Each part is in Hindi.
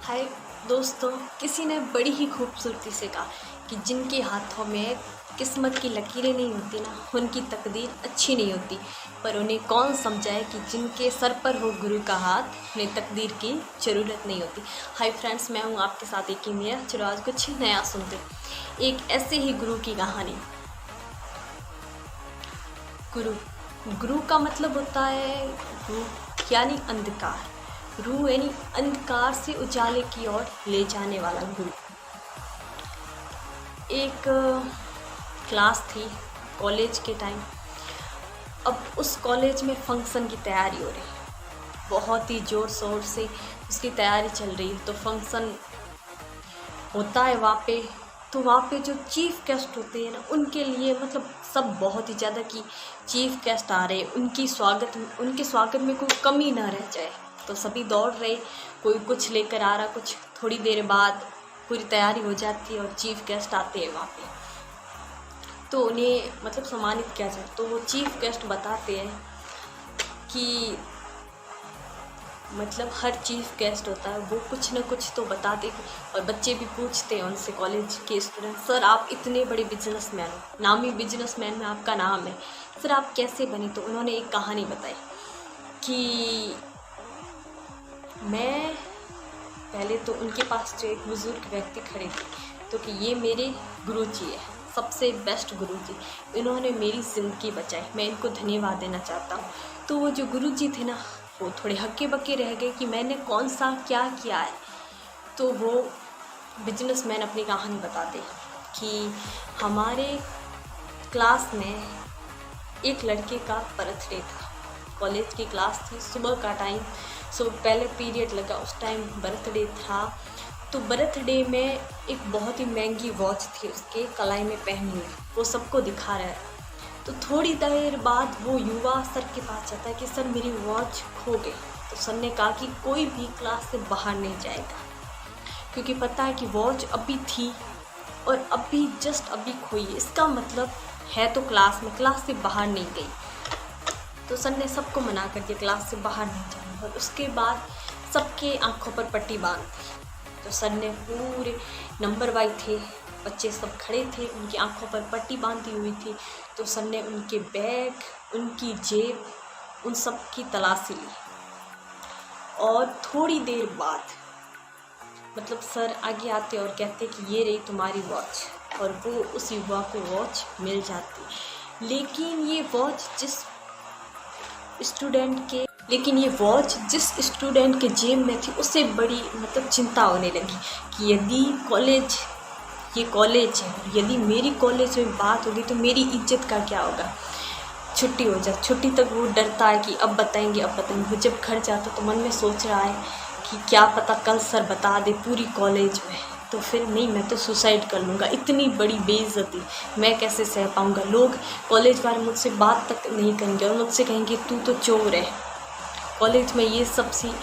हाय दोस्तों, किसी ने बड़ी ही खूबसूरती से कहा कि जिनके हाथों में किस्मत की लकीरें नहीं होती ना, उनकी तकदीर अच्छी नहीं होती। पर उन्हें कौन समझाए कि जिनके सर पर हो गुरु का हाथ, उन्हें तकदीर की ज़रूरत नहीं होती। हाय फ्रेंड्स, मैं हूँ आपके साथ एक ही मेरा। चलो आज कुछ नया सुनते। एक ऐसे ही गुरु की कहानी। गुरु गुरु का मतलब होता है गुरु यानी अंधकार। रू यानी अंधकार से उजाले की ओर ले जाने वाला गुरु। एक क्लास थी कॉलेज के टाइम। अब उस कॉलेज में फंक्शन की तैयारी हो रही, बहुत ही ज़ोर शोर से उसकी तैयारी चल रही। तो फंक्शन होता है वहाँ पे। तो वहाँ पे जो चीफ गेस्ट होते हैं ना, उनके लिए मतलब सब बहुत ही ज़्यादा कि चीफ गेस्ट आ रहे, उनके स्वागत में कोई कमी ना रह जाए। तो सभी दौड़ रहे, कोई कुछ लेकर आ रहा, कुछ। थोड़ी देर बाद पूरी तैयारी हो जाती है और चीफ गेस्ट आते हैं वहाँ पे। तो उन्हें मतलब सम्मानित किया जाए। तो वो चीफ गेस्ट बताते हैं कि मतलब हर चीफ गेस्ट होता है वो कुछ ना कुछ तो बताते हैं। और बच्चे भी पूछते हैं उनसे, कॉलेज के स्टूडेंट, सर आप इतने बड़े बिजनेसमैन हो, नामी बिजनेसमैन में आपका नाम है, सर आप कैसे बने? तो उन्होंने एक कहानी बताई कि मैं पहले तो उनके पास जो एक बुज़ुर्ग व्यक्ति खड़े थे, तो कि ये मेरे गुरुजी है, सबसे बेस्ट गुरुजी, इन्होंने मेरी ज़िंदगी बचाई, मैं इनको धन्यवाद देना चाहता हूँ। तो वो जो गुरुजी थे ना, वो थोड़े हक्के बक्के रह गए कि मैंने कौन सा क्या किया है। तो वो बिजनेसमैन अपनी कहानी बताते कि हमारे क्लास में एक लड़के का बर्थडे था। कॉलेज की क्लास थी, सुबह का टाइम, पहले पीरियड लगा, उस टाइम बर्थडे था। तो बर्थडे में एक बहुत ही महंगी वॉच थी उसके कलाई में पहनी हुई, वो सबको दिखा रहा है। तो थोड़ी देर बाद वो युवा सर के पास जाता है कि सर मेरी वॉच खो गई। तो सर ने कहा कि कोई भी क्लास से बाहर नहीं जाएगा, क्योंकि पता है कि वॉच अभी थी और अभी जस्ट अभी खोई है, इसका मतलब है तो क्लास में, क्लास से बाहर नहीं गई। तो सर ने सबको मना कर दिया क्लास से बाहर नहीं जाना। और उसके बाद सबके आंखों पर पट्टी बांध दी। तो सर ने पूरे नंबर वाइज थे, बच्चे सब खड़े थे, उनकी आंखों पर पट्टी बांधी हुई थी। तो सर ने उनके बैग, उनकी जेब, उन सब की तलाशी ली। और थोड़ी देर बाद मतलब सर आगे आते और कहते कि ये रही तुम्हारी वॉच। और वो उस युवा को वॉच मिल जाती। लेकिन ये वॉच जिस स्टूडेंट के जेब में थी, उससे बड़ी मतलब चिंता होने लगी कि यदि ये कॉलेज है, यदि मेरी कॉलेज में बात होगी तो मेरी इज्जत का क्या होगा। छुट्टी हो जाए, छुट्टी तक वो डरता है कि अब बताएंगे। वो जब घर जाता तो मन में सोच रहा है कि क्या पता कल सर बता दे पूरी कॉलेज में, तो फिर नहीं, मैं तो सुसाइड कर लूँगा। इतनी बड़ी बेइज्जती मैं कैसे सह पाऊँगा। लोग कॉलेज वाले मुझसे बात तक नहीं करेंगे और मुझसे कहेंगे तू तो चोर है। कॉलेज में ये सब सी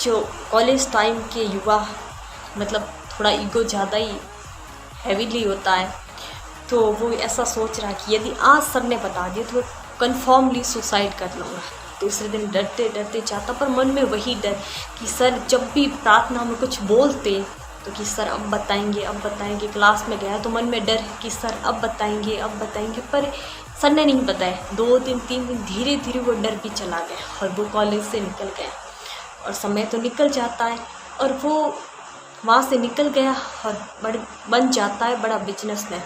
जो कॉलेज टाइम के युवा मतलब थोड़ा ईगो ज़्यादा ही हैवीली होता है। तो वो ऐसा सोच रहा है कि यदि आज सर ने बता दिया तो कन्फर्मली सुसाइड कर लूँगा। दूसरे दिन डरते डरते जाता, पर मन में वही डर कि सर जब भी प्रार्थना में कुछ बोलते तो कि सर अब बताएंगे। क्लास में गया तो मन में डर कि सर अब बताएंगे, पर सर ने नहीं बताया। 2 दिन 3 दिन धीरे धीरे वो डर भी चला गया और वो कॉलेज से निकल गया। और समय तो निकल जाता है और वो वहाँ से निकल गया और बन जाता है बड़ा बिजनेसमैन।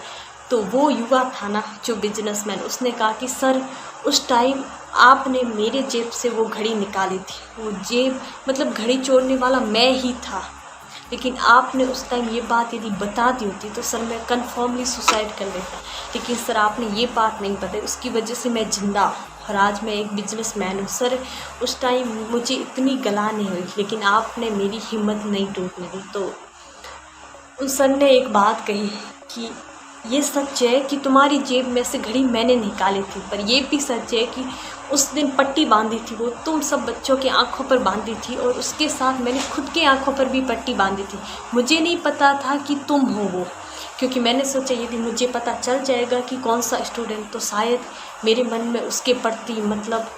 तो वो युवा था ना जो बिजनेसमैन, उसने कहा कि सर उस टाइम आपने मेरे जेब से वो घड़ी निकाली थी। वो जेब मतलब घड़ी चोरने वाला मैं ही था, लेकिन आपने उस टाइम ये बात यदि बता दी होती तो सर मैं कन्फर्मली सुसाइड कर लेता। लेकिन सर आपने ये बात नहीं बताई, उसकी वजह से मैं जिंदा और आज मैं एक बिजनेसमैन हूँ। सर उस टाइम मुझे इतनी गला नहीं हुई, लेकिन आपने मेरी हिम्मत नहीं टूटने दी। तो उस सर ने एक बात कही कि ये सच है कि तुम्हारी जेब में से घड़ी मैंने निकाली थी, पर ये भी सच है कि उस दिन पट्टी बांधी थी वो तुम सब बच्चों के आंखों पर बांधी थी, और उसके साथ मैंने खुद के आंखों पर भी पट्टी बांधी थी। मुझे नहीं पता था कि तुम हो वो, क्योंकि मैंने सोचा यदि मुझे पता चल जाएगा कि कौन सा स्टूडेंट, तो शायद मेरे मन में उसके प्रति मतलब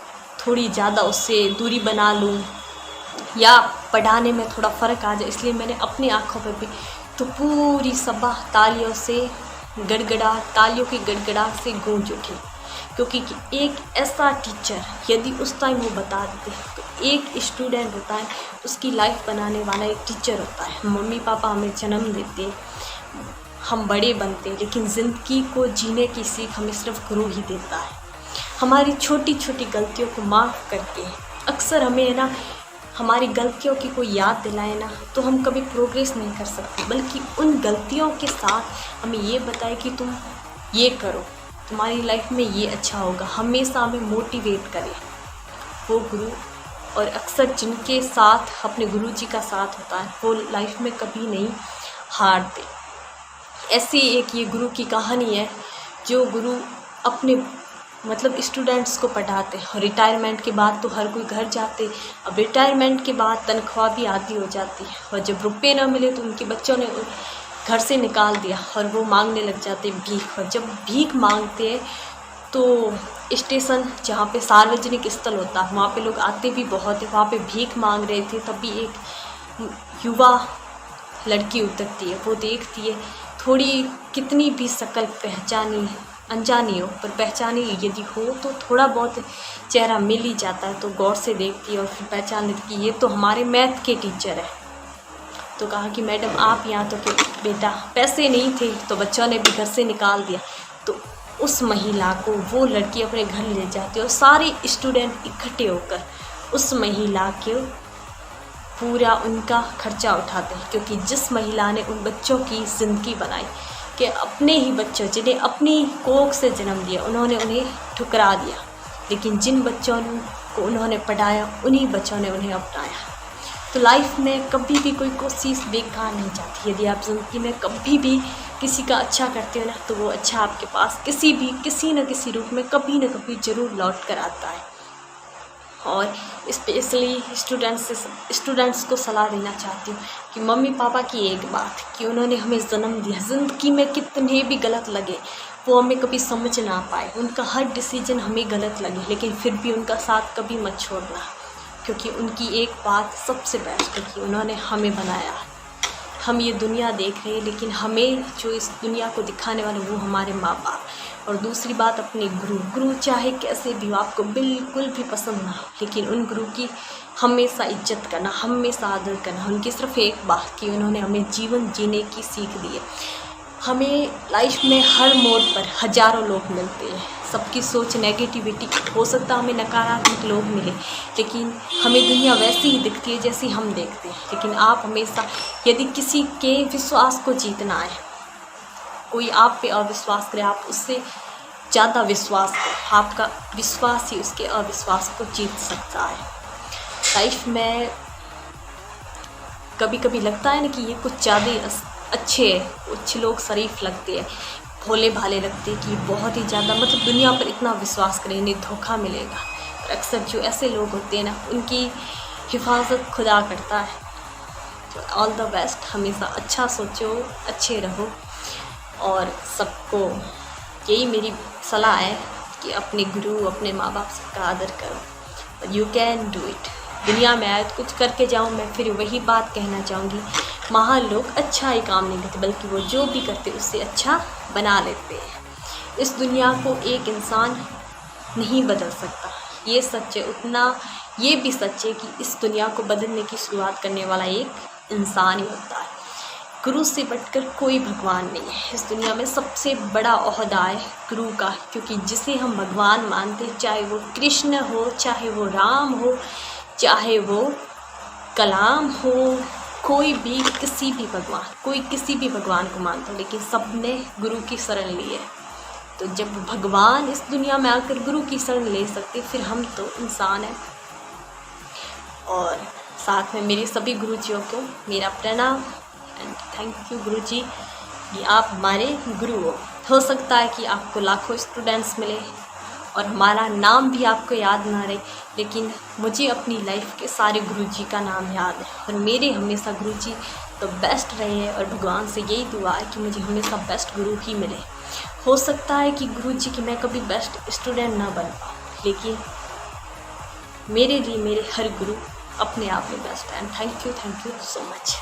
थोड़ी ज़्यादा उससे दूरी बना लूँ। या पढ़ाने में थोड़ा फ़र्क आ जाए, इसलिए मैंने अपनी आँखों पर भी तो पूरी सभा तालियों की गड़गड़ाहट से गूंज उठी। क्योंकि एक ऐसा टीचर यदि उस टाइम वो बता देते, तो एक स्टूडेंट होता है उसकी लाइफ बनाने वाला एक टीचर होता है। मम्मी पापा हमें जन्म देते, हम बड़े बनते, लेकिन ज़िंदगी को जीने की सीख हमें सिर्फ गुरु ही देता है। हमारी छोटी छोटी गलतियों को माफ़ करके, अक्सर हमें है ना हमारी गलतियों की कोई याद दिलाए ना, तो हम कभी प्रोग्रेस नहीं कर सकते, बल्कि उन गलतियों के साथ हमें ये बताए कि तुम ये करो, तुम्हारी लाइफ में ये अच्छा होगा, हमेशा हमें मोटिवेट करे वो गुरु। और अक्सर जिनके साथ अपने गुरु जी का साथ होता है वो लाइफ में कभी नहीं हारते। ऐसी एक ये गुरु की कहानी है, जो गुरु अपने स्टूडेंट्स को पढ़ाते हैं। और रिटायरमेंट के बाद तो हर कोई घर जाते, अब रिटायरमेंट के बाद तनख्वाह भी आधी हो जाती है, और जब रुपये ना मिले तो उनके बच्चों ने घर से निकाल दिया और वो मांगने लग जाते भीख। और जब भीख मांगते हैं तो स्टेशन जहाँ पे सार्वजनिक स्थल होता है वहाँ पे लोग आते भी बहुत है, वहाँ पे भीख मांग रहे थे। तभी एक युवा लड़की उतरती है, वो देखती है, थोड़ी कितनी भी शक्ल पहचानी अनजानी हो पर पहचानी यदि हो तो थोड़ा बहुत चेहरा मिल ही जाता है, तो गौर से देखती है और फिर पहचान लेती कि ये तो हमारे मैथ के टीचर है। तो कहा कि मैडम आप यहाँ, तो कि बेटा पैसे नहीं थे तो बच्चों ने भी घर से निकाल दिया। तो उस महिला को वो लड़की अपने घर ले जाती है और सारे स्टूडेंट इकट्ठे होकर उस महिला के पूरा उनका खर्चा उठाते हैं, क्योंकि जिस महिला ने उन बच्चों की ज़िंदगी बनाई, कि अपने ही बच्चों जिन्हें अपनी कोख से जन्म दिया उन्होंने उन्हें ठुकरा दिया, लेकिन जिन बच्चों को उन्होंने पढ़ाया उन्हीं बच्चों ने उन्हें अपनाया। तो लाइफ में कभी भी कोई कोशिश बेकार नहीं जाती। यदि आप ज़िंदगी में कभी भी किसी का अच्छा करते हो ना, तो वो अच्छा आपके पास किसी न किसी रूप में कभी न कभी ज़रूर लौट कर आता है। और स्पेशली स्टूडेंट्स को सलाह देना चाहती हूँ कि मम्मी पापा की एक बात कि उन्होंने हमें जन्म दिया, ज़िंदगी में कितने भी गलत लगे वो हमें कभी समझ ना पाए, उनका हर डिसीजन हमें गलत लगे, लेकिन फिर भी उनका साथ कभी मत छोड़ना, क्योंकि उनकी एक बात सबसे बेस्ट है कि उन्होंने हमें बनाया। हम ये दुनिया देख रहे हैं, लेकिन हमें जो इस दुनिया को दिखाने वाले वो हमारे माँ बाप। और दूसरी बात अपने गुरु चाहे कैसे भी हो, आपको बिल्कुल भी पसंद ना हो, लेकिन उन गुरु की हमेशा इज्जत करना, हमेशा आदर करना। उनकी सिर्फ एक बात कि उन्होंने हमें जीवन जीने की सीख दी है। हमें लाइफ में हर मोड़ पर हज़ारों लोग मिलते हैं, सबकी सोच नेगेटिविटी, हो सकता है हमें नकारात्मक लोग मिले, लेकिन हमें दुनिया वैसी ही दिखती है जैसी हम देखते हैं। लेकिन आप हमेशा यदि किसी के विश्वास को जीतना है, कोई आप पे अविश्वास करे, आप उससे ज़्यादा विश्वास करें, आपका विश्वास ही उसके अविश्वास को जीत सकता है। लाइफ में कभी कभी लगता है ना कि ये कुछ ज़्यादा अच्छे लोग शरीफ लगते हैं, भोले भाले लगते हैं कि बहुत ही ज़्यादा दुनिया पर इतना विश्वास करें इन्हें धोखा मिलेगा। और अक्सर जो ऐसे लोग होते हैं ना, उनकी हिफाजत खुदा करता है। तो ऑल द बेस्ट, हमेशा अच्छा सोचो, अच्छे रहो, और सबको यही मेरी सलाह है कि अपने गुरु, अपने माँ बाप सबका आदर करो। You can do it. दुनिया में आए तो कुछ करके जाऊँ, मैं फिर वही बात कहना चाहूँगी, महान लोग अच्छा ही काम नहीं करते, बल्कि वो जो भी करते उससे अच्छा बना लेते हैं। इस दुनिया को एक इंसान नहीं बदल सकता, ये सच है। उतना ये भी सच है कि इस दुनिया को बदलने की शुरुआत करने वाला एक इंसान ही होता है। गुरु से बढ़कर कोई भगवान नहीं है। इस दुनिया में सबसे बड़ा ओहदा है गुरु का, क्योंकि जिसे हम भगवान मानते हैं, चाहे वो कृष्ण हो, चाहे वो राम हो, चाहे वो कलाम हो, कोई किसी भी भगवान को मानता है, लेकिन सबने गुरु की शरण ली है। तो जब भगवान इस दुनिया में आकर गुरु की शरण ले सकते, फिर हम तो इंसान हैं। और साथ में मेरे सभी गुरुजियों को मेरा प्रणाम एंड थैंक यू गुरु जी कि आप हमारे गुरु हो सकता है कि आपको लाखों स्टूडेंट्स मिले और हमारा नाम भी आपको याद ना रहे, लेकिन मुझे अपनी लाइफ के सारे गुरुजी का नाम याद है, और मेरे हमेशा गुरुजी तो बेस्ट रहे हैं। और भगवान से यही दुआ है कि मुझे हमेशा बेस्ट गुरु ही मिले। हो सकता है कि गुरुजी की मैं कभी बेस्ट स्टूडेंट ना बन पाऊँ, लेकिन मेरे लिए मेरे हर गुरु अपने आप में बेस्ट है। And thank you so much.